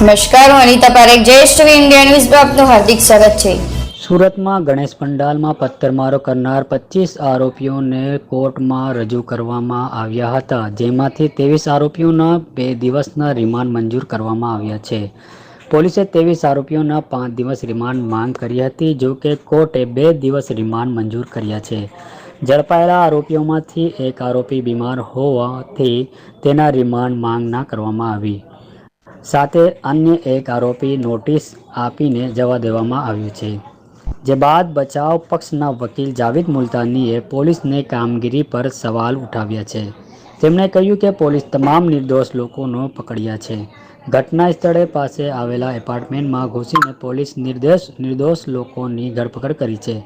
નમસ્કાર, હું Anita Parekh, જ્યેષ્ઠ India news પર આપનું હાર્દિક સ્વાગત છે। સુરતમાં ગણેશ પંડાલમાં પથ્થરમારો કરનાર 25 આરોપીઓને કોર્ટમાં રજૂ કરવામાં આવ્યા હતા, જેમાંથી 23 આરોપીઓના 2 દિવસના રિમાન્ડ મંજૂર કરવામાં આવ્યા છે। પોલીસે 23 આરોપીઓના 5 દિવસ રિમાન્ડ માંગ કરી હતી, જો કે કોર્ટે 2 દિવસ રિમાન્ડ મંજૂર કર્યા છે। ઝડપાયેલા આરોપીઓમાંથી એક આરોપી બીમાર હોવાથી તેના રિમાન્ડ માંગ ના કરવામાં આવી। સાથે અન્ય એક આરોપી નોટિસ આપીને જવા દેવામાં આવ્યું છે, જે બાદ બચાવ પક્ષના વકીલ જાવેદ મુલ્તાનીએ પોલીસની કામગીરી પર સવાલ ઉઠાવ્યા છે। તેમણે કહ્યું કે પોલીસ તમામ નિર્દોષ લોકોને પકડ્યા છે। ઘટના સ્થળે પાસે આવેલા એપાર્ટમેન્ટમાં ઘૂસીને પોલીસ નિર્દોષ લોકોની ધરપકડ કરી છે,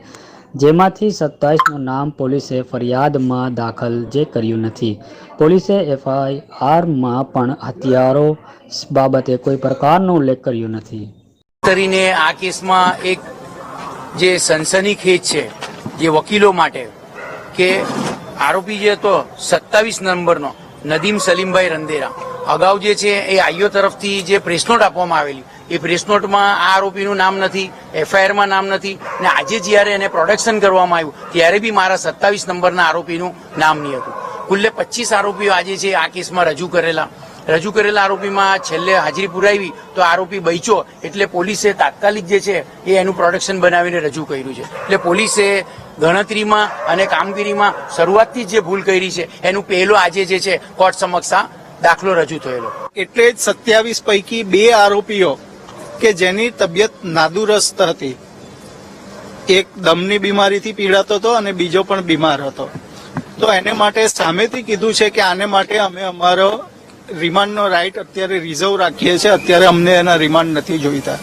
જેમાંથી 27નું નામ પોલીસે ફરિયાદમાં દાખલ જે કર્યું નથી। પોલીસે એફઆઈઆરમાં પણ હત્યારો બાબતે કોઈ પ્રકારનો ઉલ્લેખ કર્યો નથી। કરીને આ કેસમાં એક જે સનસનીખેજ છે જે વકીલો માટે કે આરોપી જે હતો 27 નંબરનો નદીમ સલીમભાઈ રંદેરા, અગાઉ જે છે એ આઈઓ તરફથી જે પ્રેસનોટ આપવામાં આવેલી એ પ્રેસનોટમાં આ આરોપીનું નામ નથી, એફઆઈઆરમાં નામ નથી, ને આજે જ્યારે એને પ્રોડક્શન કરવામાં આવ્યું ત્યારે બી મારા 27 નંબરના આરોપીનું નામ નહીં હતું। કુલ્લે 25 આરોપીઓ આજે છે આ કેસમાં રજૂ કરેલા આરોપીમાં છેલ્લે હાજરી પુરાવી તો આરોપી બચ્યો, એટલે પોલીસે તાત્કાલિક જે છે એ એનું પ્રોડક્શન બનાવીને રજૂ કર્યું છે। એટલે પોલીસે ગણતરીમાં અને કામગીરીમાં શરૂઆતથી જે ભૂલ કરી છે એનું પહેલો આજે જે છે કોર્ટ સમક્ષ આ દાખલો રજૂ થયેલો। એટલે જ 27 પૈકી 2 આરોપીઓ કે જેની તબિયત નાદુરસ્ત હતી, એક દમની બીમારીથી પીડાતો હતો અને બીજો પણ બીમાર હતો, તો એને માટે સામેથી કીધું છે કે આને માટે અમે અમારો રિમાન્ડનો રાઇટ અત્યારે રિઝર્વ રાખીએ છીએ, અત્યારે અમને એના રિમાન્ડ નથી જોઈતા।